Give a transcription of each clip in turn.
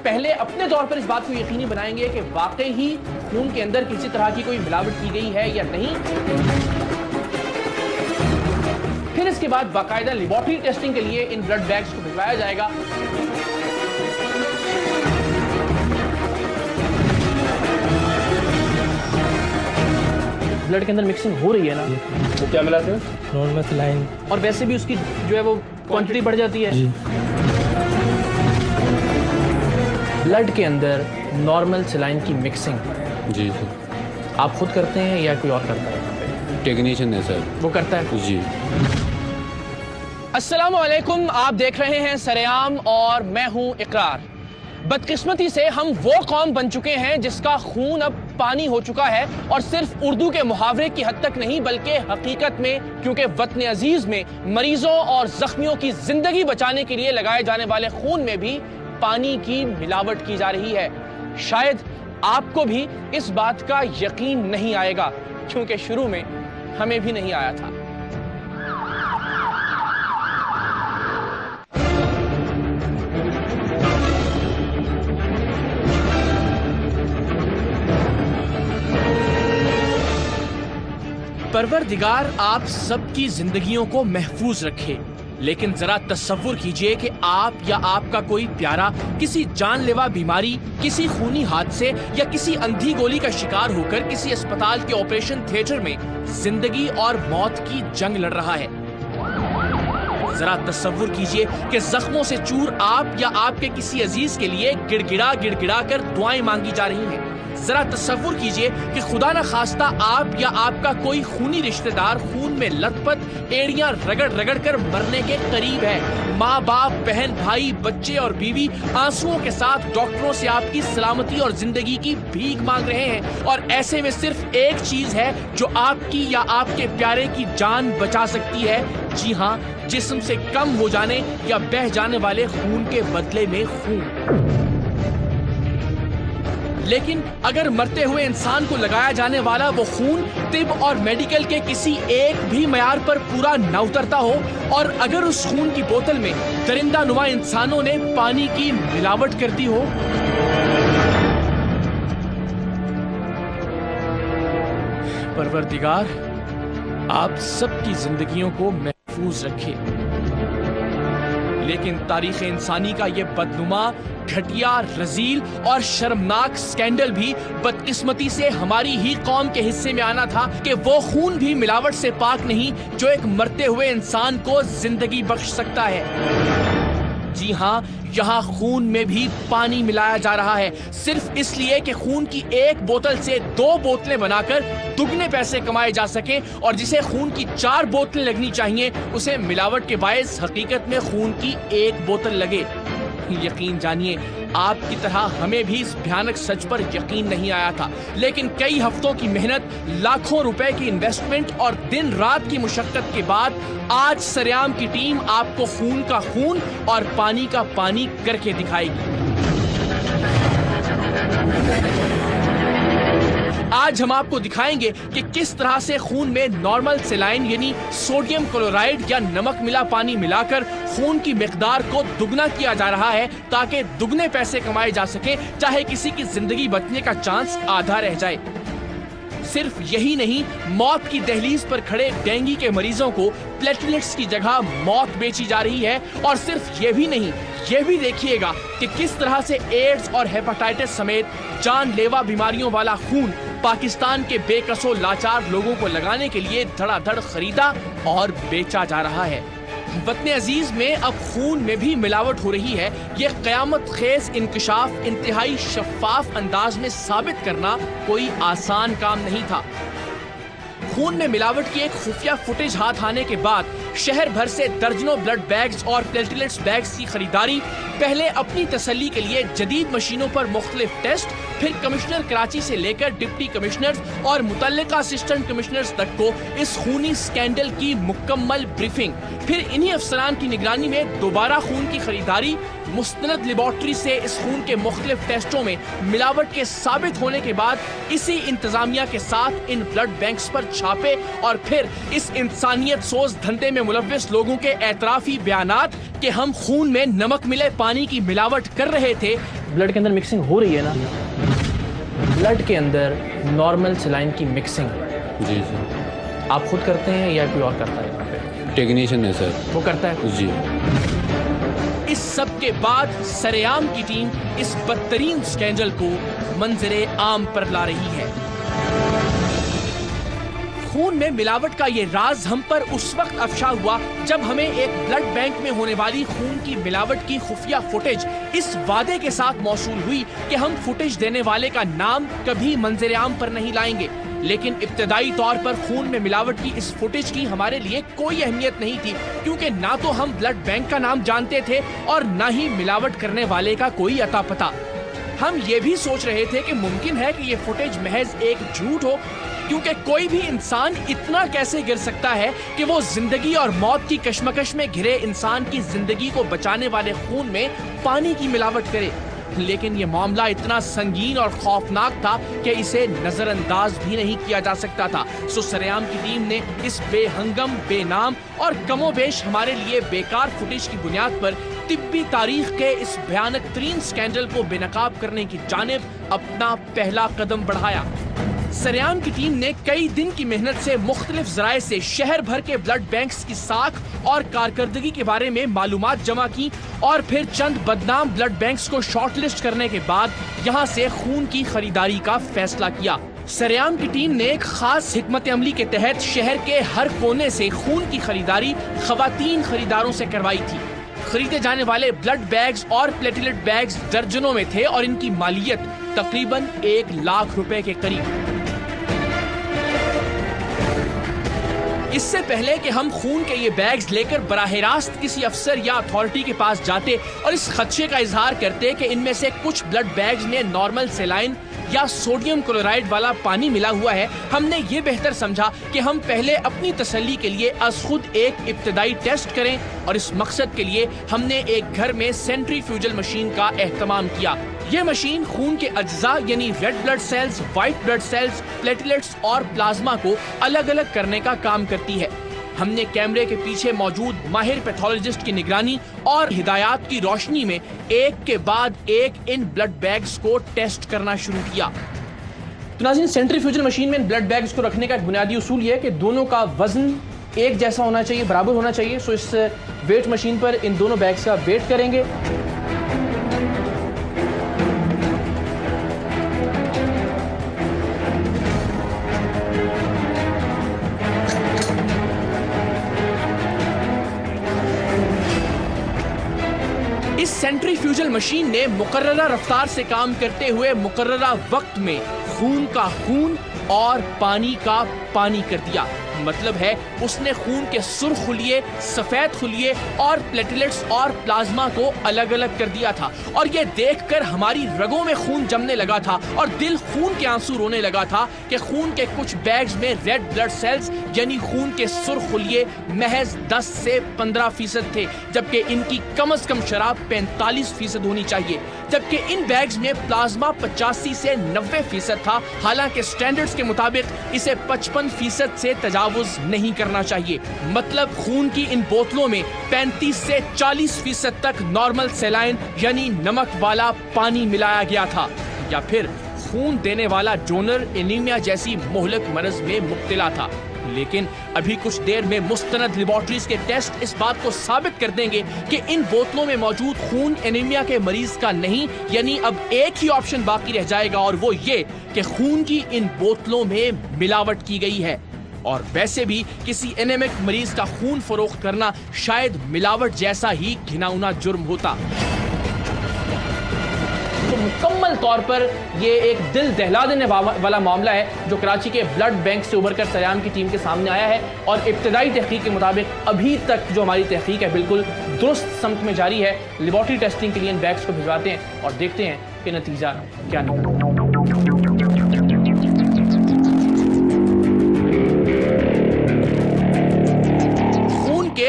पहले अपने तौर पर इस बात को यकीनी बनाएंगे कि वाकई ही खून के अंदर किसी तरह की कोई मिलावट की गई है या नहीं। फिर इसके बाद बाकायदा लेबोरेटरी टेस्टिंग के लिए इन ब्लड बैग्स को भिजवाया जाएगा। ब्लड के अंदर मिक्सिंग हो रही है ना, वो क्या मिलाते हैं? Normal saline. और वैसे भी उसकी जो है वो क्वांटिटी बढ़ जाती है। ब्लड के अंदर नॉर्मल सलाइन की मिक्सिंग जी सर। आप खुद करते हैं या कोई और करता है? टेक्नीशियन है सर। वो करता है जी। अस्सलामु अलैकुम, आप देख रहे हैं सरेआम और मैं हूं इकरार। बदकिस्मती से हम वो कौम बन चुके हैं जिसका खून अब पानी हो चुका है, और सिर्फ उर्दू के मुहावरे की हद तक नहीं बल्कि हकीकत में, क्योंकि वतन अजीज में मरीजों और जख्मियों की जिंदगी बचाने के लिए लगाए जाने वाले खून में भी पानी की मिलावट की जा रही है। शायद आपको भी इस बात का यकीन नहीं आएगा, क्योंकि शुरू में हमें भी नहीं आया था। परवरदिगार आप सबकी जिंदगियों को महफूज रखे, लेकिन जरा तसव्वुर कीजिए कि आप या आपका कोई प्यारा किसी जानलेवा बीमारी, किसी खूनी हादसे या किसी अंधी गोली का शिकार होकर किसी अस्पताल के ऑपरेशन थिएटर में जिंदगी और मौत की जंग लड़ रहा है। जरा तसव्वुर कीजिए कि जख्मों से चूर आप या आपके किसी अजीज के लिए गिड़गिड़ा गिड़गिड़ा कर दुआएं मांगी जा रही हैं। जरा तसव्वुर कीजिए कि खुदा न खास्ता आप या आपका कोई खूनी रिश्तेदार खून में लथपथ एड़ियां रगड़ रगड़ कर मरने के करीब है। माँ बाप, बहन भाई, बच्चे और बीवी आंसुओं के साथ डॉक्टरों से आपकी सलामती और जिंदगी की भीख मांग रहे हैं, और ऐसे में सिर्फ एक चीज है जो आपकी या आपके प्यारे की जान बचा सकती है। जी हाँ, जिस्म से कम हो जाने या बह जाने वाले खून के बदले में खून। लेकिन अगर मरते हुए इंसान को लगाया जाने वाला वो खून तिब और मेडिकल के किसी एक भी मयार पर पूरा न उतरता हो, और अगर उस खून की बोतल में दरिंदा नुमा इंसानों ने पानी की मिलावट कर दी हो, परवरदिगार आप सबकी जिंदगियों को महफूज रखे। लेकिन तारीख इंसानी का ये बदनुमा, घटिया, रजील और शर्मनाक स्कैंडल भी बदकिस्मती से हमारी ही कौम के हिस्से में आना था कि वो खून भी मिलावट से पाक नहीं जो एक मरते हुए इंसान को जिंदगी बख्श सकता है। जी हाँ, यहाँ खून में भी पानी मिलाया जा रहा है, सिर्फ इसलिए कि खून की एक बोतल से 2 बोतलें बनाकर दुगने पैसे कमाए जा सके, और जिसे खून की 4 बोतलें लगनी चाहिए उसे मिलावट के बायस हकीकत में खून की 1 बोतल लगे। यकीन जानिए, आपकी तरह हमें भी इस भयानक सच पर यकीन नहीं आया था, लेकिन कई हफ्तों की मेहनत, लाखों रुपए की इन्वेस्टमेंट और दिन रात की मुशक्कत के बाद आज सरेआम की टीम आपको खून का खून और पानी का पानी करके दिखाएगी। आज हम आपको दिखाएंगे कि किस तरह से खून में नॉर्मल सलाइन यानी सोडियम क्लोराइड या नमक मिला पानी मिलाकर खून की मिकदार को दुगना किया जा रहा है, ताकि दुगने पैसे कमाए जा सके, चाहे किसी की जिंदगी बचने का चांस आधा रह जाए। सिर्फ यही नहीं, मौत की दहलीज पर खड़े डेंगू के मरीजों को प्लेटलेट्स की जगह मौत बेची जा रही है। और सिर्फ ये भी नहीं, ये भी देखिएगा कि किस तरह से एड्स और हेपेटाइटिस समेत जानलेवा बीमारियों वाला खून पाकिस्तान के बेकसो लाचार लोगों को लगाने के लिए धड़ाधड़ खरीदा और बेचा जा रहा है। वतन अजीज में अब खून में भी मिलावट हो रही है। ये कयामत खेज इंकशाफ इंतहाई शफाफ अंदाज में साबित करना कोई आसान काम नहीं था। खून में मिलावट की एक खुफिया फुटेज हाथ आने के बाद शहर भर से दर्जनों ब्लड बैग्स और प्लेटलेट्स बैग्स की खरीदारी, पहले अपनी तसल्ली के लिए जदीद मशीनों पर मुख्तलिफ टेस्ट, फिर कमिश्नर कराची से लेकर डिप्टी कमिश्नर्स और मुतल्लिका असिस्टेंट कमिश्नर्स तक को इस खूनी स्कैंडल की मुकम्मल ब्रीफिंग, फिर इन्हीं अफसरान की निगरानी में दोबारा खून की खरीदारी, मुस्तनद लेबोरेटरी से इस खून के मुख्तलिफ टेस्टों में मिलावट के साबित होने के बाद इसी इंतजामिया के साथ इन ब्लड बैंक्स पर छापे, और फिर इस इंसानियत सोज धंधे में मुलव्विस लोगों के एतराफी बयानात कि हम खून में नमक मिले पानी की मिलावट कर रहे थे, ब्लड के अंदर मिक्सिंग हो रही है ना, ब्लड के अंदर नॉर्मल सलाइन की मिक्सिंग जी सर। आप खुद करते हैं या कोई और करता है यहाँ पे? टेक्नीशियन है सर। वो करता है जी। इस सब के बाद सरेआम की टीम इस बदतरीन स्कैंडल को मंजरे आम पर ला रही है। खून में मिलावट का ये राज हम पर उस वक्त अफशा हुआ जब हमें एक ब्लड बैंक में होने वाली खून की मिलावट की खुफिया फुटेज इस वादे के साथ मौसूल हुई कि हम फुटेज देने वाले का नाम कभी मंजरे आम पर नहीं लाएंगे। लेकिन इब्तदाई तौर पर खून में मिलावट की इस फुटेज की हमारे लिए कोई अहमियत नहीं थी, क्योंकि ना तो हम ब्लड बैंक का नाम जानते थे और ना ही मिलावट करने वाले का कोई अता पता। हम ये भी सोच रहे थे कि मुमकिन है कि ये फुटेज महज एक झूठ हो, क्योंकि कोई भी इंसान इतना कैसे गिर सकता है कि वो जिंदगी और मौत की कश्मकश में घिरे इंसान की जिंदगी को बचाने वाले खून में पानी की मिलावट करे। लेकिन ये मामला इतना संगीन और खौफनाक था कि इसे नजरअंदाज भी नहीं किया जा सकता था। सो सरेआम की टीम ने इस बेहंगम, बेनाम और कमोबेश हमारे लिए बेकार फुटेज की बुनियाद पर तिब्बी तारीख के इस भयानक तरीन स्कैंडल को बेनकाब करने की जानिब अपना पहला कदम बढ़ाया। सरेआम की टीम ने कई दिन की मेहनत से मुख्तलिफ जराए से शहर भर के ब्लड बैंक्स की साख और कारकर्दगी के बारे में मालूमात जमा की और फिर चंद बदनाम ब्लड बैंक्स को शॉर्टलिस्ट करने के बाद यहाँ से खून की खरीदारी का फैसला किया। सरेआम की टीम ने एक खास हिकमत अमली के तहत शहर के हर कोने से खून की खरीदारी खवातीन खरीदारों से करवाई थी। खरीदे जाने वाले ब्लड बैग्स और प्लेटलेट बैग्स दर्जनों में थे और इनकी मालियत तकरीबन 1 लाख रुपए के करीब। इससे पहले कि हम खून के ये बैग्स लेकर बराह रास्त किसी अफसर या अथॉरिटी के पास जाते और इस खदशे का इजहार करते कि इनमें से कुछ ब्लड बैग्स में नॉर्मल सेलाइन या सोडियम क्लोराइड वाला पानी मिला हुआ है, हमने ये बेहतर समझा कि हम पहले अपनी तसल्ली के लिए अज खुद एक इब्तदाई टेस्ट करें और इस मकसद के लिए हमने एक घर में सेंट्रीफ्यूजल मशीन का एहतमाम किया। ये मशीन खून के अज्जा यानी red blood cells, white blood cells, platelets और प्लाज्मा को अलग अलग करने का काम करती है। हमने कैमरे के पीछे मौजूद माहिर पैथोलॉजिस्ट की निगरानी और हिदायत की रोशनी में एक के बाद एक इन ब्लड बैग्स को टेस्ट करना शुरू किया। तो नाज़रीन, सेंट्रीफ्यूजल मशीन में इन ब्लड बैग्स को रखने का एक बुनियादी उसूल ये है कि दोनों का वजन एक जैसा होना चाहिए, बराबर होना चाहिए। सो इस वेट मशीन पर इन दोनों बैग्स का वेट करेंगे। इस सेंट्रीफ्यूजल मशीन ने मुकर्ररा रफ्तार से काम करते हुए मुकर्ररा वक्त में खून का खून और पानी का पानी कर दिया। मतलब है उसने खून के सुर्ख खुलिये, सफेद खुलिये और प्लेटलेट्स और प्लाज्मा को अलग अलग कर दिया था। और ये देखकर हमारी रगों में खून जमने लगा था और दिल खून के आंसू रोने लगा था कि खून के कुछ बैग्स में रेड ब्लड सेल्स यानी खून के सुर्ख खुलिये महज 10 से 15% थे, जबकि इनकी कम से कम शराब 45% होनी चाहिए। जबकि इन बैग्स में प्लाज्मा 85 से 90% था। हालांकि स्टैंडर्ड्स के मुताबिक इसे 55% से तजावुज नहीं करना चाहिए। मतलब खून की इन बोतलों में 35 से 40% तक नॉर्मल सेलाइन यानी नमक वाला पानी मिलाया गया था, या फिर खून देने वाला डोनर एनीमिया जैसी मोहलक मर्ज में मुब्तला था। लेकिन अभी कुछ देर में मुस्तनद लेबोरेटरीज के टेस्ट इस बात को साबित कर देंगे कि इन बोतलों में मौजूद खून एनीमिया के मरीज का नहीं, यानी अब एक ही ऑप्शन बाकी रह जाएगा और वो ये कि खून की इन बोतलों में मिलावट की गई है। और वैसे भी किसी एनीमिक मरीज का खून फरोख्त करना शायद मिलावट जैसा ही घिनौना जुर्म होता। तो मुकम्मल तौर पर ये एक दिल दहला देने वाला मामला है जो कराची के ब्लड बैंक से उभर कर सरेआम की टीम के सामने आया है। और इब्तदाई तहकीक के मुताबिक अभी तक जो हमारी तहकीक है बिल्कुल दुरुस्त समत में जारी है। लेबोरेटरी टेस्टिंग के लिए इन बैग्स को भिजवाते हैं और देखते हैं कि नतीजा क्या निकलता है।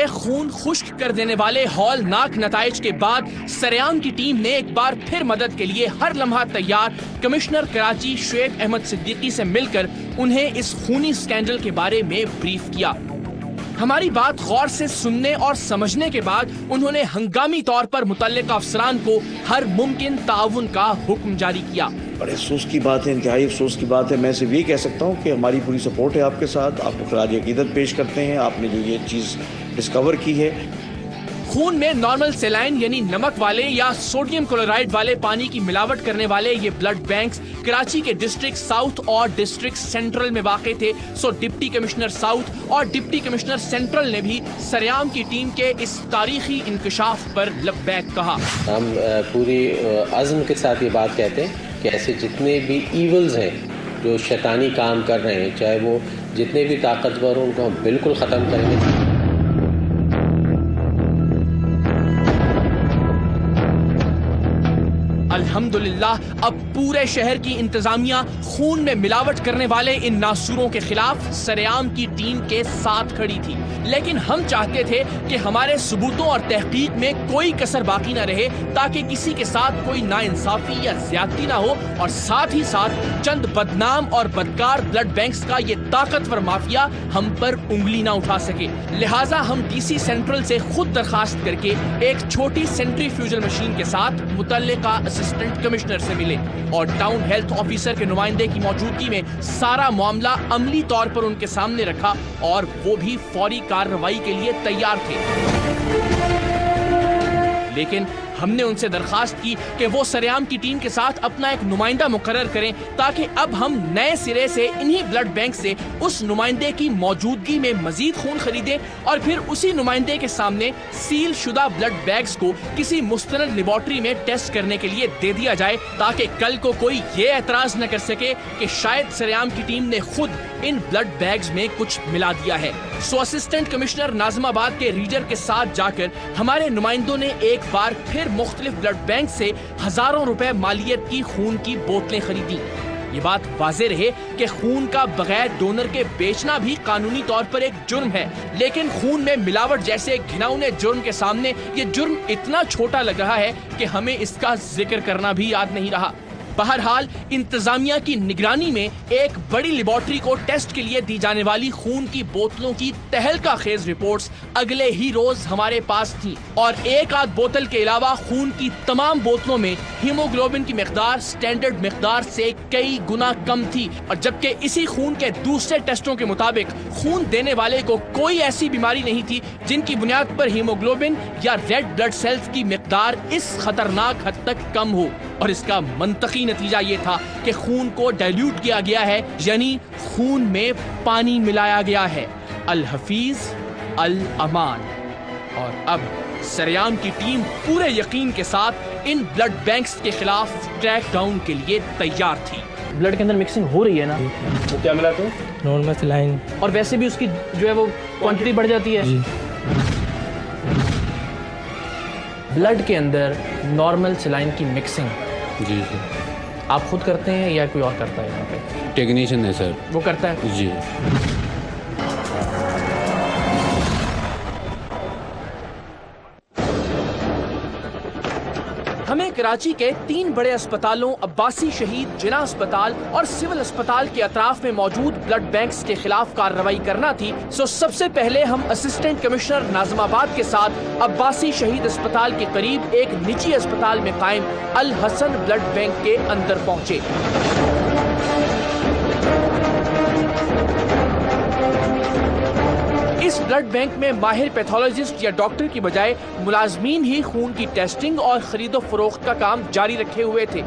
खून खुश्क कर देने वाले हौलनाक नताइज के बाद सरेआम की टीम ने एक बार फिर मदद के लिए हर लम्हा तैयार कमिश्नर कराची शुएब अहमद सिद्दीकी से मिलकर उन्हें इस खूनी स्कैंडल के बारे में ब्रीफ किया। हमारी बात गौर से सुनने और समझने के बाद उन्होंने हंगामी तौर पर मुतल्लिका अफसरान को हर मुमकिन ताउन का हुक्म जारी किया। बड़े अफसोस की बात है, इंतहाई अफसोस की बात है। मैं सिर्फ ये कह सकता हूँ कि हमारी पूरी सपोर्ट है आपके साथ। आपको खराज अकीदत पेश करते हैं, आपने जो ये चीज़ डिस्कवर की है। खून में नॉर्मल सेलाइन यानी नमक वाले या सोडियम क्लोराइड वाले पानी की मिलावट करने वाले ये ब्लड बैंक्स कराची के डिस्ट्रिक्ट साउथ और डिस्ट्रिक्ट सेंट्रल में वाक़ थे। सो डिप्टी कमिश्नर साउथ और डिप्टी कमिश्नर सेंट्रल ने भी सरेआम की टीम के इस तारीखी इंकशाफ पर लब्बैक कहा। हम पूरी अज़्म के साथ ये बात कहते हैं कि ऐसे जितने भी ईवल्स हैं जो शैतानी काम कर रहे हैं, चाहे वो जितने भी ताकतवर हों, उनको हम बिल्कुल ख़त्म करेंगे। अल्हम्दुलिल्लाह अब पूरे शहर की इंतजामिया खून में मिलावट करने वाले इन नासूरों के खिलाफ सरेआम की टीम के साथ खड़ी थी। लेकिन हम चाहते थे कि हमारे सबूतों और तहकीक में कोई कसर बाकी न रहे, ताकि किसी के साथ कोई नाइंसाफी या ज्यादती ना हो और साथ ही साथ चंद बदनाम और बदकार ब्लड बैंक्स का ये ताकतवर माफिया हम पर उंगली ना उठा सके। लिहाजा हम डीसी सेंट्रल से खुद दरखास्त करके एक छोटी सेंट्रीफ्यूजल मशीन के साथ मुतल्लिका असिस्टेंट कमिश्नर से मिले और टाउन हेल्थ ऑफिसर के नुमाइंदे की मौजूदगी में सारा मामला अमली तौर पर उनके सामने रखा और वो भी फौरी कार्रवाई के लिए तैयार थे। लेकिन हमने उनसे दरखास्त की कि वो सरेआम की टीम के साथ अपना एक नुमाइंदा मुकर्रर करें, ताकि अब हम नए सिरे से इन्हीं ब्लड बैंक से उस नुमाइंदे की मौजूदगी में मजीद खून खरीदें और फिर उसी नुमाइंदे के सामने सील शुदा ब्लड बैग्स को किसी मुस्तनद लेबोरेटरी में टेस्ट करने के लिए दे दिया जाए, ताकि कल को कोई ये एतराज न कर सके कि शायद सरेआम की टीम ने खुद इन ब्लड बैग्स में कुछ मिला दिया है। सो असिस्टेंट कमिश्नर नाज़िमाबाद के रीडर के साथ जाकर हमारे नुमाइंदों ने एक बार फिर मुख्तलिफ ब्लड बैंक से हजारों रुपए मालियत की खून की बोतलें खरीदी। ये बात वाज़े रहे कि खून का बगैर डोनर के बेचना भी कानूनी तौर पर एक जुर्म है, लेकिन खून में मिलावट जैसे घिनौने जुर्म के सामने ये जुर्म इतना छोटा लग रहा है कि हमें इसका जिक्र करना भी याद नहीं रहा। बहरहाल इंतजामिया की निगरानी में एक बड़ी लेबोरेटरी को टेस्ट के लिए दी जाने वाली खून की बोतलों की तहलका खेज रिपोर्ट्स अगले ही रोज हमारे पास थी और एक आध बोतल के अलावा खून की तमाम बोतलों में हीमोग्लोबिन की मिकदार स्टैंडर्ड मिकदार से कई गुना कम थी। और जबकि इसी खून के दूसरे टेस्टों के मुताबिक खून देने वाले को कोई ऐसी बीमारी नहीं थी जिनकी बुनियाद पर हीमोग्लोबिन या रेड ब्लड सेल्स की मिकदार इस खतरनाक हद तक कम हो। और इसका मंतकी नतीजा ये था कि खून को डाइल्यूट किया गया है, यानी खून में पानी मिलाया गया है। अल हफीज अल अमान। और अब सरेआम की टीम पूरे यकीन के साथ इन ब्लड बैंक्स के खिलाफ ट्रैक डाउन के लिए तैयार थी। ब्लड के अंदर मिक्सिंग हो रही है ना, तो क्या मिला तो नॉर्मल सेलाइन, और वैसे भी उसकी जो है वो क्वांटिटी बढ़ जाती है। ब्लड के अंदर नॉर्मल सेलाइन की मिक्सिंग जी सर। आप खुद करते हैं या कोई और करता है यहाँ पे? टेक्नीशियन है सर। वो करता है जी। हमें कराची के 3 बड़े अस्पतालों अब्बासी शहीद, जिना अस्पताल और सिविल अस्पताल के अतराफ में मौजूद ब्लड बैंक्स के खिलाफ कार्रवाई करना थी। सो सबसे पहले हम असिस्टेंट कमिश्नर नाज़िमाबाद के साथ अब्बासी शहीद अस्पताल के करीब एक निजी अस्पताल में कायम अल हसन ब्लड बैंक के अंदर पहुंचे। इस ब्लड बैंक में माहिर पैथोलॉजिस्ट या डॉक्टर की बजाय मुलाजमीन ही खून की टेस्टिंग और खरीदो फरोख्त का काम जारी रखे हुए थे।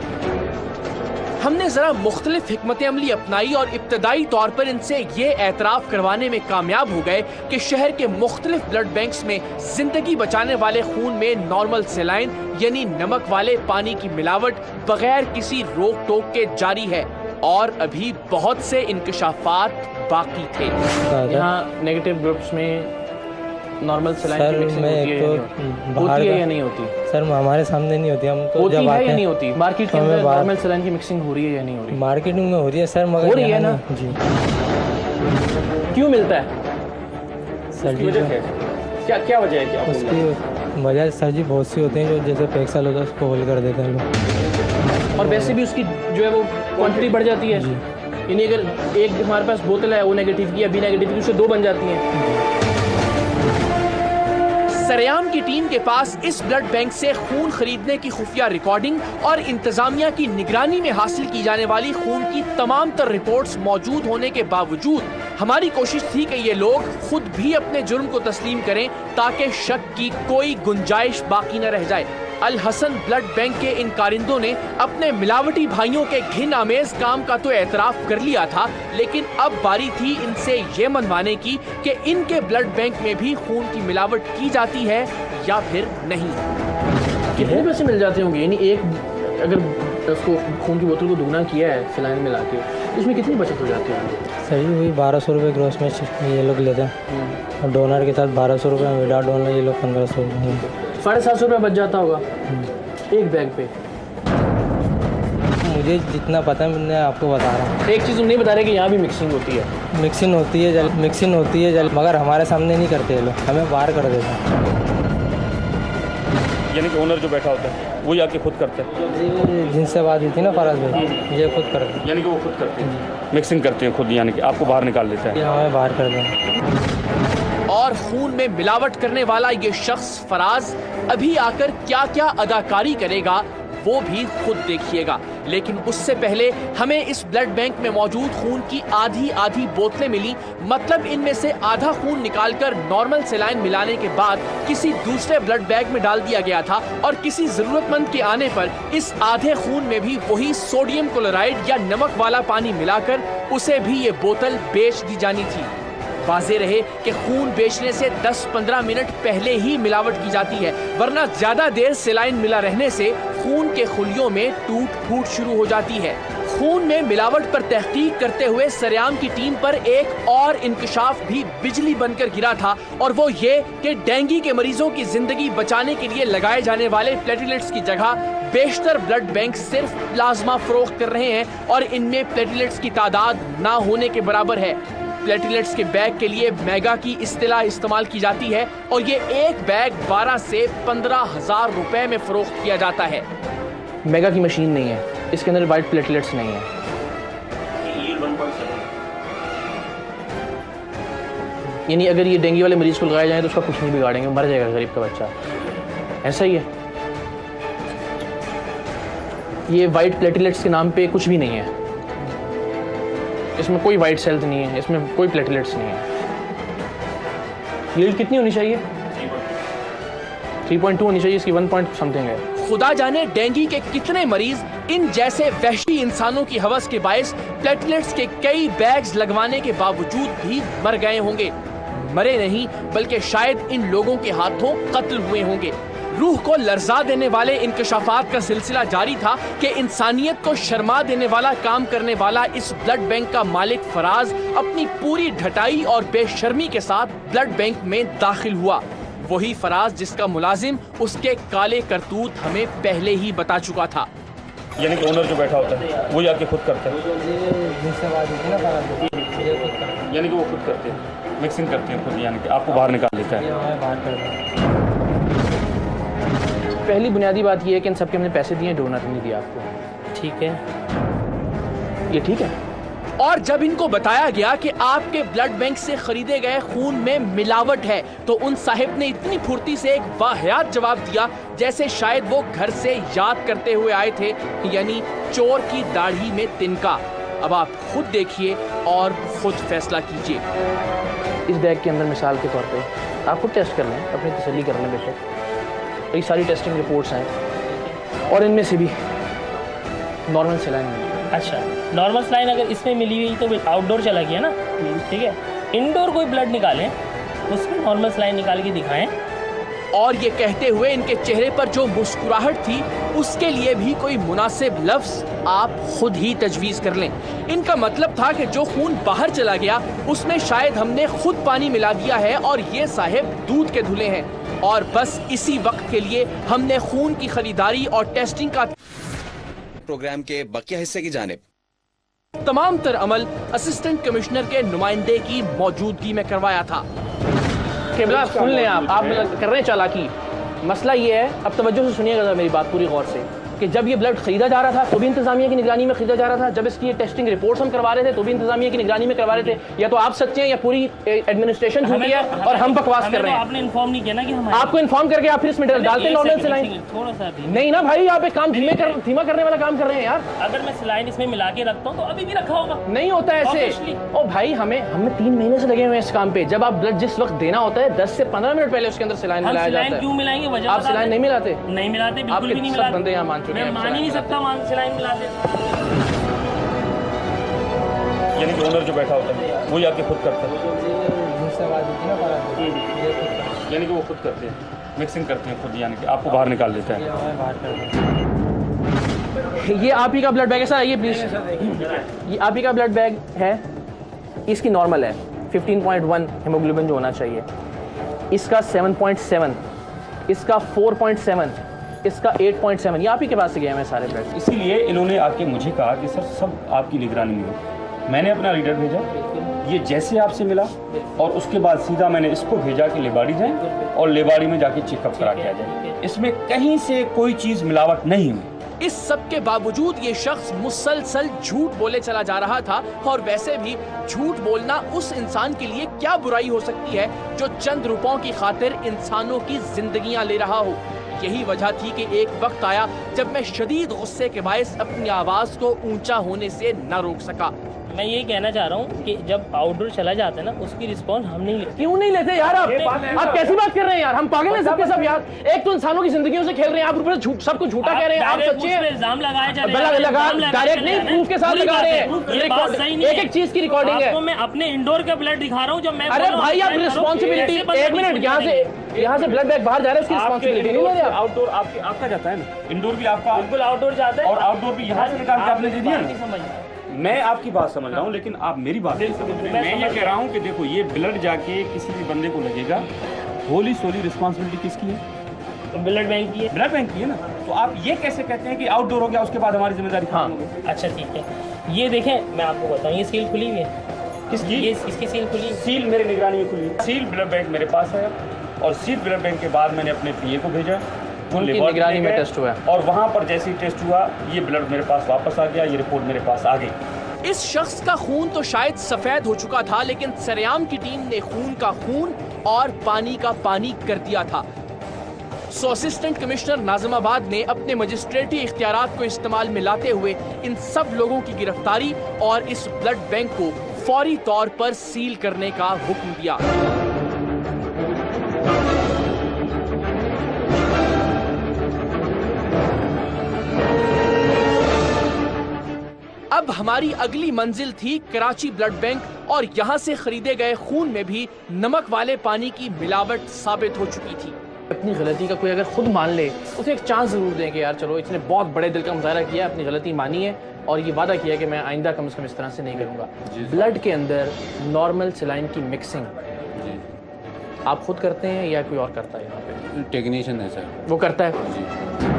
हमने जरा मुख्तलिफ हिकमत अमली अपनाई और इब्तदाई तौर पर इनसे ये एतराफ़ करवाने में कामयाब हो गए कि शहर के मुख्तलिफ ब्लड बैंक्स में जिंदगी बचाने वाले खून में नॉर्मल सेलाइन यानी नमक वाले पानी की मिलावट बगैर किसी रोक टोक के जारी है और अभी बहुत से इंकशाफात बाकी थे। यहाँ नेगेटिव ग्रुप्स में नॉर्मल सेलाइन की मिक्सिंग होती है या नहीं होती? सर हमारे सामने नहीं होती, हम तो होती जब है या नहीं होती? मार्केट के अंदर बाहर नॉर्मल सेलाइन की मिक्सिंग हो रही है या नहीं हो रही? मार्केटिंग में हो रही है सर, मगर हो रही है ना जी। क्यों मिलता है सर जी? क्या वजह है? क्या उसकी वजह सर जी बहुत सी होती हैं, जो जैसे पैक्सल होता है उसको होल कर देते हैं लोग, और वैसे भी उसकी जो है वो क्वांटिटी बढ़ जाती है। यानी अगर एक हमारे पास बोतल है वो नेगेटिव की या बी नेगेटिव की, उससे 2 बन जाती हैं। सरेआम की टीम के पास इस ब्लड बैंक से खून खरीदने की खुफिया रिकॉर्डिंग और इंतजामिया की निगरानी में हासिल की जाने वाली खून की तमाम तर रिपोर्ट्स मौजूद होने के बावजूद हमारी कोशिश थी कि ये लोग खुद भी अपने जुर्म को तस्लीम करें ताकि शक की कोई गुंजाइश बाकी न रह जाए। अल हसन ब्लड बैंक के इन कारिंदों ने अपने मिलावटी भाइयों के घिन आमेज काम का तो एतराफ कर लिया था, लेकिन अब बारी थी इनसे ये मनवाने की कि इनके ब्लड बैंक में भी खून की मिलावट की जाती है या फिर नहीं। कितने पैसे मिल जाते होंगे? यानी एक अगर उसको खून की बोतल को दुगना किया है सिलाइन मिला के, इसमें कितनी बचत हो जाती है? सर जी वही 1200 रुपये ग्रॉस में ये लोग लेते हैं, और डोनर के साथ 1200 रुपये, विदाउट डोनर ये लोग 1500 रुपये, 750 रुपये बच जाता होगा एक बैग पे। मुझे जितना पता है मैं आपको बता रहा हूँ। एक चीज़ तुम नहीं बता रहे कि यहाँ भी मिक्सिंग होती है। मिक्सिंग होती है मगर हमारे सामने नहीं करते ये लोग, हमें बाहर कर देते हैं। यानी कि ओनर जो बैठा होता है वही आके खुद करते हैं? जिनसे बात हुई थी ना फराज भाई, ये खुद करते हैं। यानी कि वो खुद करते हैं, मिक्सिंग करते हैं खुद, यानी कि आपको बाहर निकाल देता है? ये हमें बाहर कर दें। और खून में मिलावट करने वाला ये शख्स फराज अभी आकर क्या क्या अदाकारी करेगा वो भी खुद देखिएगा। लेकिन उससे पहले हमें इस ब्लड बैंक में मौजूद खून की आधी बोतलें मिली, मतलब इनमें से आधा खून निकालकर नॉर्मल सेलाइन मिलाने के बाद किसी दूसरे ब्लड बैंक में डाल दिया गया था और किसी जरूरतमंद के आने पर इस आधे खून में भी वही सोडियम क्लोराइड या नमक वाला पानी मिलाकर उसे भी ये बोतल बेच दी जानी थी। वाज़ेह रहे कि खून बेचने से 10-15 मिनट पहले ही मिलावट की जाती है, वरना ज्यादा देर सेलाइन मिला रहने से खून के खुलियों में टूट फूट शुरू हो जाती है। खून में मिलावट पर तहकीक करते हुए सरेआम की टीम पर एक और इंकशाफ भी बिजली बनकर गिरा था, और वो ये कि डेंगू के मरीजों की जिंदगी बचाने के लिए लगाए जाने वाले प्लेटलेट्स की जगह बेशतर ब्लड बैंक सिर्फ प्लाज्मा फरोख्त कर रहे हैं और इनमें प्लेटलेट्स की तादाद ना होने के बराबर है। प्लेटलेट्स के बैग के लिए मेगा की इस्तिलाह इस्तेमाल की जाती है और ये एक बैग 12 से 15,000 रुपए में फरोख्त किया जाता है। मेगा की मशीन नहीं है, इसके अंदर वाइट प्लेटलेट्स नहीं है। यानी अगर ये डेंगू वाले मरीज को लगाए जाए तो उसका कुछ नहीं बिगाड़ेंगे, मर जाएगा गरीब का बच्चा। ऐसा ही है, ये वाइट प्लेटलेट्स के नाम पे कुछ भी नहीं है, इसमें कोई वाइट सेल्स नहीं है, इसमें कोई प्लेटलेट्स नहीं है। यील्ड कितनी होनी चाहिए? 3.2 होनी चाहिए, इसकी 1 पॉइंट समथिंग है। खुदा जाने डेंगू के कितने मरीज इन जैसे वहशी इंसानों की हवस के बायस प्लेटलेट्स के कई बैग्स लगवाने के बावजूद भी मर गए होंगे। मरे नहीं बल्कि शायद इन लोगों के हाथों कत्ल हुए होंगे। रूह को लर्जा देने वाले इंकशाफात का सिलसिला जारी था कि इंसानियत को शर्मा देने वाला काम करने वाला इस ब्लड बैंक का मालिक फराज अपनी पूरी ढटाई और बेशर्मी के साथ ब्लड बैंक में दाखिल हुआ। वही फराज जिसका मुलाजिम उसके काले करतूत हमें पहले ही बता चुका था। यानी कि ओनर जो बैठा होता है वही आके खुद करता है? जिनसे बात हुई थी ना फराज भाई, ये खुद करते हैं। यानी कि वो खुद करते हैं, मिक्सिंग करते हैं खुद, यानी कि आपको बाहर निकाल देता है? ये हमें बाहर कर दें। पहली बुनियादी बात यह है कि इन सबके हमने पैसे दिए, डोनर नहीं दिया आपको। ठीक है, ये ठीक है। और जब इनको बताया गया कि आपके ब्लड बैंक से खरीदे गए खून में मिलावट है, तो उन साहिब ने इतनी फुर्ती से एक वाहियात जवाब दिया जैसे शायद वो घर से याद करते हुए आए थे, यानी चोर की दाढ़ी में तिनका। अब आप खुद देखिए और खुद फैसला कीजिए। इस बैग के अंदर मिसाल के तौर पे आप खुद टेस्ट कर लें, अपनी तसल्ली कर लें बेशक। ये सारी टेस्टिंग रिपोर्ट्स हैं और इनमें से भी नॉर्मल सेलाइन मिली। अच्छा, नॉर्मल सेलाइन अगर इसमें मिली हुई तो आउटडोर चला गया ना, ठीक है। इंडोर कोई ब्लड निकालें, उसमें नॉर्मल सेलाइन निकाल के दिखाएं। और ये कहते हुए इनके चेहरे पर जो मुस्कुराहट थी उसके लिए भी कोई मुनासिब लफ्ज आप खुद ही तजवीज़ कर लें। इनका मतलब था कि जो खून बाहर चला गया उसमें शायद हमने खुद पानी मिला दिया है और ये साहिब दूध के धुले हैं, और बस इसी वक्त के लिए हमने खून की खरीदारी और टेस्टिंग का प्रोग्राम के बकिया हिस्से की जानिब तमाम तर अमल असिस्टेंट कमिश्नर के नुमाइंदे की मौजूदगी में करवाया था। केबला सुन लें, आप कर रहे हैं चालाकी। मसला ये है, अब तवज्जो से सुनिएगा मेरी बात पूरी गौर से, कि जब ये ब्लड खरीदा जा रहा था तो भी इंतजामिया की निगरानी में खरीदा जा रहा था, जब इसकी ये टेस्टिंग रिपोर्ट्स हम करवा रहे थे तो भी इंतजामिया की निगरानी में करवा रहे थे। या तो आप सच्चे हैं या पूरी एडमिनिस्ट्रेशन झूठी है और हम बकवास कर रहे हैं। आपने इन्फॉर्म नहीं किया ना कि हम आपको इन्फॉर्म करके आप फिर इसमें डालते हैं नॉर्मल सिलाइन। थोड़ा सा नहीं ना भाई, आप एक काम धीमा करने वाला काम कर रहे हैं यार। अगर मैं सिलाइन इसमें मिला के रखता हूँ तो अभी भी रखा होगा। नहीं होता ऐसे। ओ भाई, हमें 3 महीने से लगे हुए हैं इस काम पे। जब आप ब्लड जिस वक्त देना होता है 10 से 15 मिनट पहले उसके अंदर सिलाइन मिलाया जाता है। क्यों मिलाएंगे? वजह आप सिलाइन नहीं मिलाते? नहीं मिलाते, बिल्कुल भी नहीं मिलाते। बंदे यहाँ मान चुके हैं, मैं मान ही नहीं सकता सिलाइन मिलाते। यानी कि ओनर जो बैठा होता है वही आके खुद करता है, यानी कि वो खुद करते हैं, मिक्सिंग करते हैं खुद, यानी कि आपको बाहर निकाल देता है। ये आप ही का ब्लड बैग है सर, आइए प्लीज। ये आप ही का ब्लड बैग है, इसकी नॉर्मल है 15.1 हीमोग्लोबिन जो होना चाहिए, इसका 7.7, इसका 4.7, इसका 8.7। ये आप ही के पास से गए हैं सारे ब्लड। इसीलिए इन्होंने आके मुझे कहा कि सर सब आपकी निगरानी में हो। मैंने अपना रीडर भेजा, ये जैसे आपसे मिला और उसके बाद सीधा मैंने इसको भेजा कि लेबाड़ी जाए और लेबाड़ी में जाके चेकअप करा के आ जाए। इसमें कहीं से कोई चीज़ मिलावट नहीं हुई। इस सब के बावजूद ये शख्स मुसलसल झूठ बोले चला जा रहा था। और वैसे भी झूठ बोलना उस इंसान के लिए क्या बुराई हो सकती है जो चंद रुपयों की खातिर इंसानों की जिंदगियां ले रहा हो। यही वजह थी कि एक वक्त आया जब मैं शदीद गुस्से के बायस अपनी आवाज को ऊंचा होने से न रोक सका। मैं ये कहना चाह रहा हूँ कि जब आउटडोर चला जाता है ना, उसकी रिस्पॉन्स हम नहीं लेते। क्यों नहीं लेते यार? आप कैसी बात कर रहे हैं यार? हम पागल हैं सबके सब यार। एक तो इंसानों की जिंदगियों से खेल रहे हैं, आप ऊपर से सबको झूठा कह रहे हैं। आप सच्चे हैं? इल्जाम लगाए जा रहे हैं, डायरेक्ट नहीं, प्रूफ के साथ लगा रहे हैं। एक चीज की रिकॉर्डिंग है। मैं अपने इंडोर का ब्लड दिखा रहा हूँ जब मैं। अरे भाई, आप रिस्पॉन्सिबिलिटी, एक मिनट, यहाँ से ब्लड बैग बाहर जा रहा है, उसकी रिस्पॉन्सिबिलिटी नहीं ले रहे। आउटडोर आपका जाता है ना, इंडोर भी आपका, बिल्कुल आउटडोर जाता है और आउटडोर भी यहाँ से निकाल के आपने दे दिया ना। मैं आपकी बात समझ रहा हूँ, लेकिन आप मेरी बात नहीं समझ रहे। मैं ये कह रहा हूँ कि देखो, ये ब्लड जाके किसी भी बंदे को लगेगा, होली सोली रिस्पॉन्सिबिलिटी किसकी है? तो ब्लड बैंक की है। ब्लड बैंक की है ना। तो आप ये कैसे कहते हैं कि आउटडोर हो गया उसके बाद हमारी जिम्मेदारी खत्म हो गई? अच्छा ठीक है, ये देखें मैं आपको बताऊँ, ये सील खुली हुई है। किसकी? ये इसकी सील खुली है। सील मेरे निगरानी में खुली है। सील ब्लड बैंक मेरे पास है और सील ब्लड बैंक के बाद मैंने अपने पीए को भेजा, उनकी निगरानी में टेस्ट हुआ और वहाँ पर जैसे ही टेस्ट हुआ ये ब्लड मेरे पास वापस आ गया, ये रिपोर्ट मेरे पास आ गई। इस शख्स का खून तो शायद सफेद हो चुका था, लेकिन सरेआम की टीम ने खून का खून और पानी का पानी कर दिया था। सो असिस्टेंट कमिश्नर नाजिमाबाद ने अपने मजिस्ट्रेटी इख्तियारात को इस्तेमाल में लाते हुए इन सब लोगों की गिरफ्तारी और इस ब्लड बैंक को फौरी तौर पर सील करने का हुक्म दिया। अब हमारी अगली मंजिल थी कराची ब्लड बैंक, और यहाँ से खरीदे गए खून में भी नमक वाले पानी की मिलावट साबित हो चुकी थी। अपनी गलती का कोई अगर खुद मान ले, उसे एक चांस जरूर दें कि यार चलो, इसने बहुत बड़े दिल का मुजाहरा किया, अपनी गलती मानी है और ये वादा किया कि मैं आइंदा कम से कम इस तरह से नहीं करूँगा। ब्लड के अंदर नॉर्मल सलाइन की मिक्सिंग आप खुद करते हैं या कोई और करता है? यहाँ पे टेक्नीशियन है सर, वो करता है।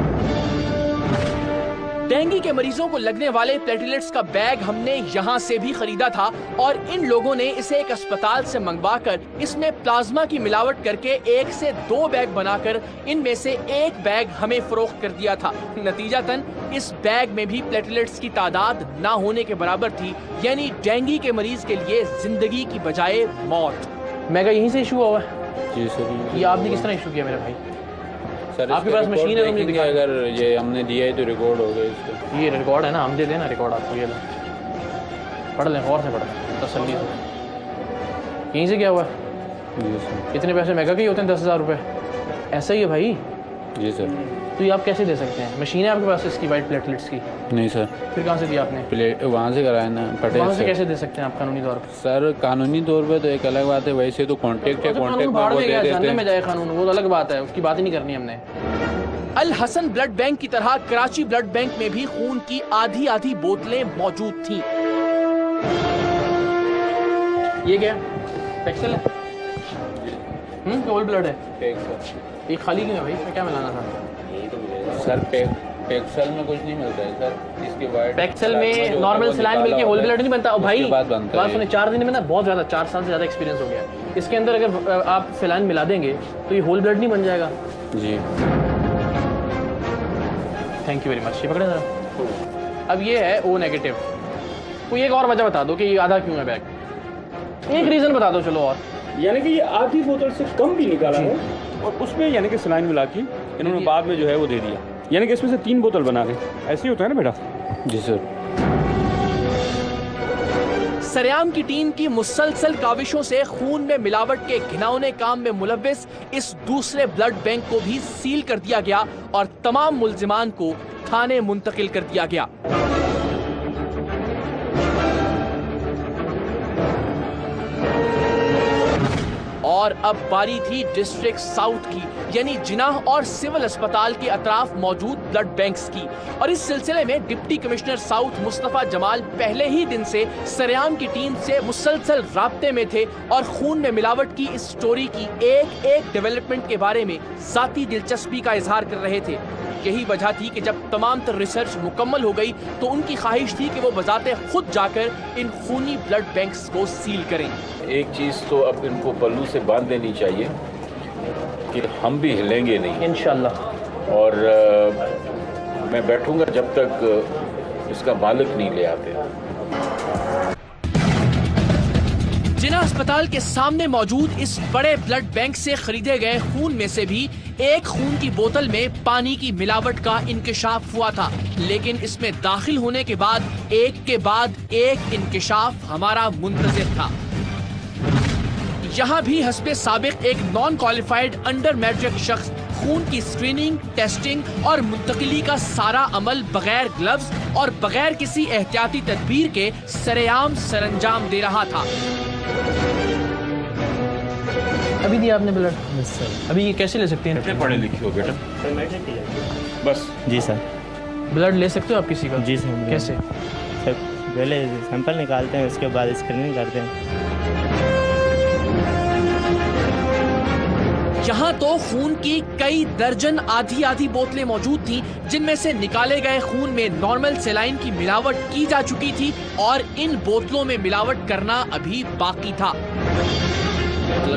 डेंगू के मरीजों को लगने वाले प्लेटलेट्स का बैग हमने यहाँ से भी खरीदा था, और इन लोगों ने इसे एक अस्पताल से मंगवाकर इसमें प्लाज्मा की मिलावट करके 1 से 2 बैग बनाकर इनमें से 1 बैग हमें फरोख्त कर दिया था। नतीजतन इस बैग में भी प्लेटलेट्स की तादाद ना होने के बराबर थी, यानी डेंगू के मरीज के लिए जिंदगी की बजाय मौत। मेगा यहीं से इशू हुआ है? जी सर। ये आपने किस तरह इशू किया मेरे भाई? सर आपके पास मशीन है? देखेंगे, अगर ये हमने दिया है तो रिकॉर्ड हो गया इसका। ये रिकॉर्ड है ना, हम दे देना रिकॉर्ड आपको। ये पढ़ लें, गौर से पढ़ें, तसल्ली से। यहीं से क्या हुआ? जी सर। इतने पैसे मेगा के ही होते हैं, 10,000 रुपये। ऐसा ही है भाई? जी सर। तो ये आप कैसे दे सकते हैं? मशीन है आपके पास इसकी वाइट प्लेटलेट्स की? नहीं सर। फिर कहाँ से दिया आपने? प्लेट वहाँ से कराया ना, पटेल वहाँ से कैसे दे सकते हैं आप कानूनी तौर पर? सर कानूनी तौर पे तो एक अलग बात है, वैसे तो कांटेक्ट है, कांटेक्ट में वो दे देते हैं। में जाए कानून, वो अलग बात है, उसकी बात ही नहीं करनी हमने। अल हसन ब्लड बैंक की तरह कराची ब्लड बैंक में भी खून की आधी बोतलें मौजूद थीं। ये क्या पेक्सल है? होल ब्लड है। ये खाली क्यों है भाई? इसमें क्या मिलाना था? सर पेक्सल में कुछ नहीं मिलता है सर, इसके वाइट पेक्सल में नॉर्मल सलाइन मिलके होल ब्लड नहीं बनता। भाई बात सुने, 4 दिन में ना बहुत ज़्यादा, 4 साल से ज़्यादा एक्सपीरियंस हो गया। इसके अंदर अगर आप सलाइन मिला देंगे तो ये होल ब्लड नहीं बन जाएगा। जी थैंक यू वेरी मच। ये पकड़े जरा। अब ये है O नेगेटिव। कोई एक और वजह बता दो कि ये आधा क्यों है बैग, एक रीज़न बता दो चलो। और यानी कि ये आधी बोतल से कम भी निकाला है और उसमें यानी कि सलाइन मिला के इन्होंने बाद में जो है वो दे दिया, यानी कि इसमें से 3 बोतल बना रहे। ऐसे ही होता है ना बेटा? जी सर। सरेआम की टीम की मुसलसल काविशों से खून में मिलावट के घिनौने काम में मुलव्विस इस दूसरे ब्लड बैंक को भी सील कर दिया गया और तमाम मुल्जिमान को थाने मुंतकिल कर दिया गया। और अब बारी थी डिस्ट्रिक्ट साउथ की, यानी जिनाह और सिविल अस्पताल के अतराफ मौजूद ब्लड बैंक्स की। और इस सिलसिले में deputy commissioner south Mustafa Jamal पहले ही दिन से सरेआम की टीम से मुसलसल राब्ते में थे और खून में मिलावट की इस स्टोरी की एक एक डेवलपमेंट के बारे में जाती दिलचस्पी का इजहार कर रहे थे। यही वजह थी कि जब तमाम तर रिसर्च मुकम्मल हो गई तो उनकी ख्वाहिश थी कि वो बजाते खुद जाकर इन खूनी ब्लड बैंक्स को सील करें। एक चीज़ तो अब इनको पल्लू से बांध देनी चाहिए कि हम भी हिलेंगे नहीं इंशाल्लाह। और मैं बैठूंगा जब तक इसका मालिक नहीं ले आते। जिना अस्पताल के सामने मौजूद इस बड़े ब्लड बैंक से खरीदे गए खून में से भी एक खून की बोतल में पानी की मिलावट का इंकशाफ हुआ था, लेकिन इसमें दाखिल होने के बाद एक इंकशाफ हमारा मुंतज़िर था। यहाँ भी हस्बे साबिक एक नॉन क्वालिफाइड अंडर मैट्रिक शख्स खून की स्क्रीनिंग, टेस्टिंग और मुंतकिली का सारा अमल बगैर ग्लव्स और बगैर किसी एहतियाती तदबीर के सरेआम सरंजाम दे रहा था। अभी दिया आपने ब्लड? अभी ये कैसे ले सकते हैं? कितने पढ़े लिखे हो बेटा? बस। जी सर। ब्लड ले सकते हो आप किसी का? जी सर। कैसे? सर पहले सैंपल निकालते हैं, उसके बाद स्क्रीनिंग करते हैं। यहाँ तो खून की कई दर्जन आधी बोतलें मौजूद थीं, जिनमें से निकाले गए खून में नॉर्मल सेलाइन की मिलावट की जा चुकी थी और इन बोतलों में मिलावट करना अभी बाकी था।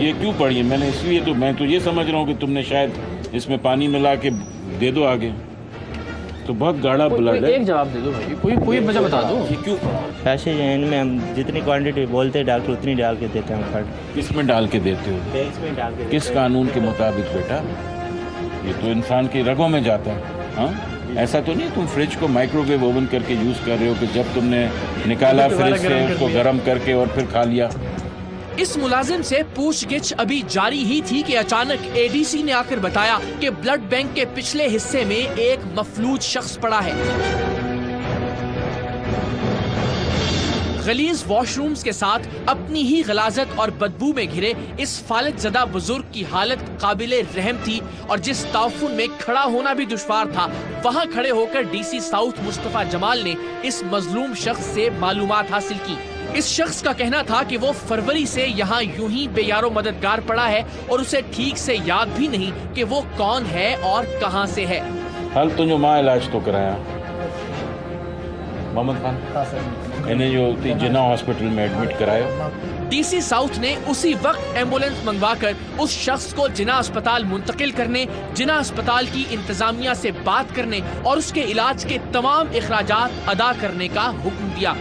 ये क्यों पड़ी है? मैंने इसलिए तो मैं तो ये समझ रहा हूँ कि तुमने शायद इसमें पानी मिला के दे दो आगे, तो बहुत गाढ़ा ब्लड है। एक जवाब दे दो भाई, कोई वजह बता दो। ये क्यों? ऐसे इनमें हम जितनी क्वांटिटी बोलते हैं डॉक्टर उतनी डाल के देते हैं खर्च। किस में डाल के देते हो? बैग्स में डाल के। किस कानून के मुताबिक बेटा? ये तो इंसान की रगों में जाता है। हाँ, ऐसा तो नहीं तुम फ्रिज को माइक्रोवेव ओवन करके यूज कर रहे हो कि जब तुमने निकाला फ्रिज से उसको गर्म करके और फिर खा लिया। इस मुलाजिम से पूछगिछ अभी जारी ही थी कि अचानक एडीसी ने आकर बताया कि ब्लड बैंक के पिछले हिस्से में एक मफलूज शख्स पड़ा है। गलीज वॉशरूम्स के साथ अपनी ही गलाजत और बदबू में घिरे इस फालिज ज़दा बुजुर्ग की हालत काबिले रहम थी और जिस ताउफुन में खड़ा होना भी दुश्वार था, वहाँ खड़े होकर डीसी साउथ मुस्तफा जमाल ने इस मजलूम शख्स से मालूमात हासिल की। इस शख्स का कहना था कि वो फरवरी से यहाँ यूं ही बेयारो मददगार पड़ा है और उसे ठीक से याद भी नहीं कि वो कौन है और कहाँ से है। हाल तो जो माँ इलाज तो कराया मोहम्मद खान, इन्हें जो जिना हॉस्पिटल में एडमिट कराया। डीसी साउथ ने उसी वक्त एम्बुलेंस मंगवाकर उस शख्स को जिना अस्पताल मुंतकिल करने, जिना अस्पताल की इंतजामिया से बात करने और उसके इलाज के तमाम इखराजात अदा करने का हुक्म दिया।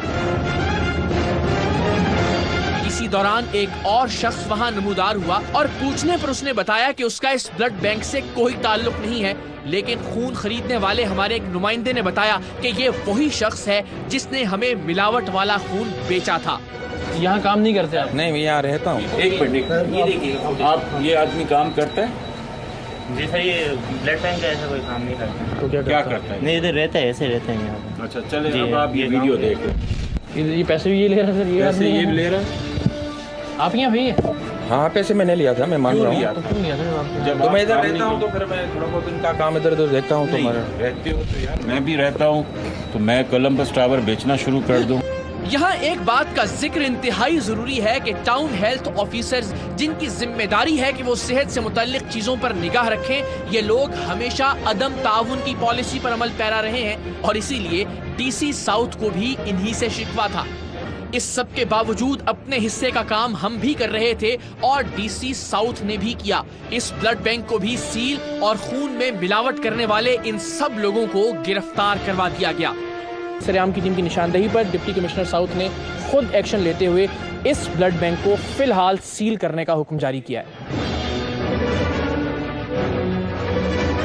इसी दौरान एक और शख्स वहां नमूदार हुआ और पूछने पर उसने बताया कि उसका इस ब्लड बैंक से कोई ताल्लुक नहीं है, लेकिन खून खरीदने वाले हमारे एक नुमाइंदे ने बताया कि ये वही शख्स है जिसने हमें मिलावट वाला खून बेचा था। यहाँ काम नहीं करते आप? नहीं, मैं यहाँ रहता हूँ। एक मिनट, ये देखिए, आप ये आदमी काम करता है? जी सर, ये ब्लड बैंक का ऐसा कोई काम नहीं करता। तो क्या करता है? नहीं, इधर रहता है, ऐसे रहते हैं यहाँ। अच्छा चले, अब आप ये वीडियो देख लो। ये पैसे भी ये ले रहा है सर? ये ले रहा है? आप यहाँ भी? हाँ, पैसे मैंने लिया था, मैं मान रहा हूँ। क्यों लिया था? जब तो मैं इधर रहता हूँ तो फिर मैं थोड़ा बहुत इनका काम इधर उधर देखता हूँ। तुम्हारा रहते हो तो यार मैं भी रहता हूँ, तो मैं कोलंबस टावर बेचना शुरू कर दूँ। यहाँ एक बात का जिक्र इंतहाई जरूरी है कि टाउन हेल्थ ऑफिसर्स, जिनकी जिम्मेदारी है कि वो सेहत से मुतल्लिक चीजों पर निगाह रखें, ये लोग हमेशा अदम ताउन की पॉलिसी पर अमल पैरा रहे हैं और इसीलिए डीसी साउथ को भी इन्हीं से शिकवा था। इस सब के बावजूद अपने हिस्से का काम हम भी कर रहे थे और डीसी साउथ ने भी किया। इस ब्लड बैंक को भी सील और खून में मिलावट करने वाले इन सब लोगों को गिरफ्तार करवा दिया गया। सरेआम की टीम की निशानदेही पर डिप्टी कमिश्नर साउथ ने खुद एक्शन लेते हुए इस ब्लड बैंक को फिलहाल सील करने का हुक्म जारी किया है।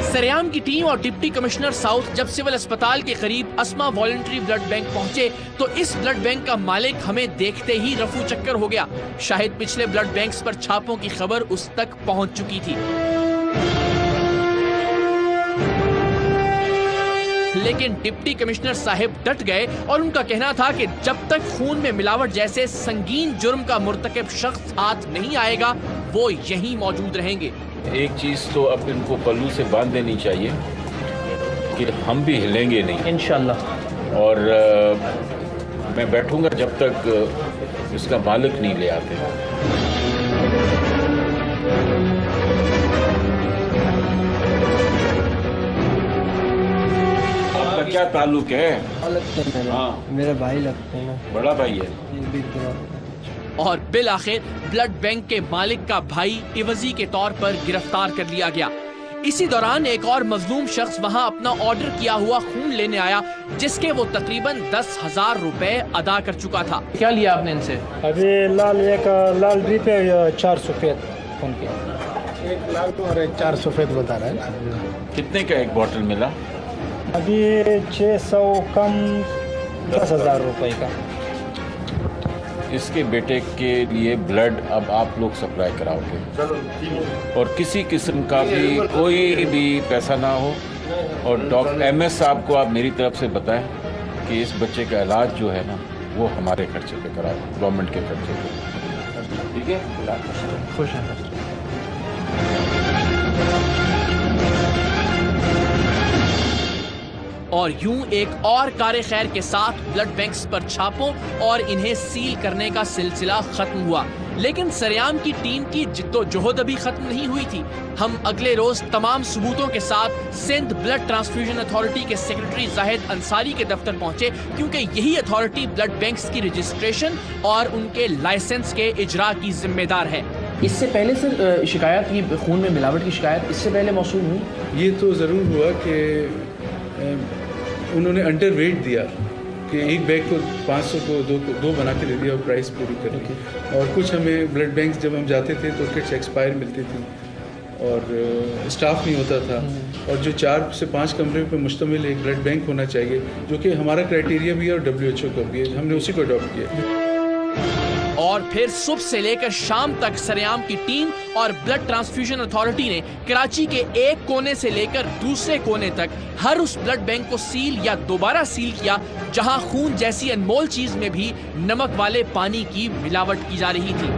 सरेआम की टीम और डिप्टी कमिश्नर साउथ जब सिविल अस्पताल के करीब अस्मा वॉलंटरी ब्लड बैंक पहुंचे तो इस ब्लड बैंक का मालिक हमें देखते ही रफू चक्कर हो गया। शायद पिछले ब्लड बैंक्स पर छापों की खबर उस तक पहुंच चुकी थी, लेकिन डिप्टी कमिश्नर साहिब डट गए और उनका कहना था कि जब तक खून में मिलावट जैसे संगीन जुर्म का मुर्तकिब शख्स हाथ नहीं आएगा वो यहीं मौजूद रहेंगे। एक चीज़ तो अब इनको पल्लू से बांध देनी चाहिए कि हम भी हिलेंगे नहीं इंशाल्लाह। और मैं बैठूंगा जब तक इसका मालिक नहीं ले आते। आपका क्या ताल्लुक है? हाँ, मेरे भाई लगते हैं। बड़ा भाई है। और बिल आखिर ब्लड बैंक के मालिक का भाई इवजी के तौर पर गिरफ्तार कर लिया गया। इसी दौरान एक और मजलूम शख्स वहां अपना ऑर्डर किया हुआ खून लेने आया जिसके वो तकरीबन 10,000 रुपए अदा कर चुका था। क्या लिया आपने इनसे? अभी लाल ड्रिप है 4 सफेद खून के, एक लाल और एक 4 सफेद बता रहा है। कितने का एक बोतल मिला? अभी 600 कम 10,000 रुपए का। इसके बेटे के लिए ब्लड अब आप लोग सप्लाई कराओगे और किसी किस्म का भी कोई भी पैसा ना हो। और डॉक्टर MS साहब को आप मेरी तरफ से बताएं कि इस बच्चे का इलाज जो है ना वो हमारे खर्चे पे कराओ, गवर्नमेंट के खर्चे पे। ठीक है, खुश हैं। और यूं एक और कार्य खैर के साथ ब्लड बैंक्स पर छापों और इन्हें सील करने का सिलसिला खत्म हुआ। लेकिन सरेआम की टीम की जिद्दोजहद अभी खत्म नहीं हुई थी। हम अगले रोज तमाम सबूतों के साथ सिंध ब्लड ट्रांसफ्यूजन अथॉरिटी के सेक्रेटरी जाहिद अंसारी के दफ्तर पहुंचे, क्योंकि यही अथॉरिटी ब्लड बैंक्स की रजिस्ट्रेशन और उनके लाइसेंस के इजरा की जिम्मेदार है। इससे पहले सर शिकायत, ये खून में मिलावट की शिकायत इससे पहले मौसूल हुई? ये तो ज़रूर हुआ कि उन्होंने अंडर वेट दिया कि एक बैग को 500 को दो बना के दे दिया और प्राइस पूरी कर दी। और कुछ हमें ब्लड बैंक जब हम जाते थे तो किट्स एक्सपायर मिलती थी और स्टाफ नहीं होता था। और जो 4 से 5 कमरे पर मुश्तमिल एक ब्लड बैंक होना चाहिए, जो कि हमारा क्राइटेरिया भी है और WHO का भी है, हमने उसी को अडॉप्ट किया। और फिर सुबह से लेकर शाम तक सरेआम की टीम और ब्लड ट्रांसफ्यूजन अथॉरिटी ने कराची के एक कोने से लेकर दूसरे कोने तक हर उस ब्लड बैंक को सील या दोबारा सील किया जहां खून जैसी अनमोल चीज में भी नमक वाले पानी की मिलावट की जा रही थी।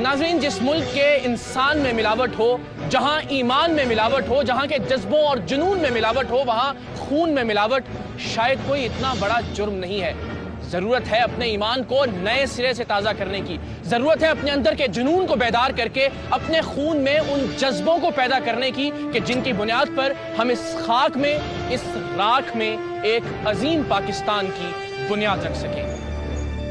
नाज़रीन, जिस मुल्क के इंसान में मिलावट हो, जहां ईमान में मिलावट हो, जहां के जज्बों और जुनून में मिलावट हो, वहां खून में मिलावट शायद कोई इतना बड़ा जुर्म नहीं है। जरूरत है अपने ईमान को नए सिरे से ताज़ा करने की, जरूरत है अपने अंदर के जुनून को बेदार करके अपने खून में उन जज्बों को पैदा करने की कि जिनकी बुनियाद पर हम इस खाक में, इस राख में एक अजीम पाकिस्तान की बुनियाद रख सकें।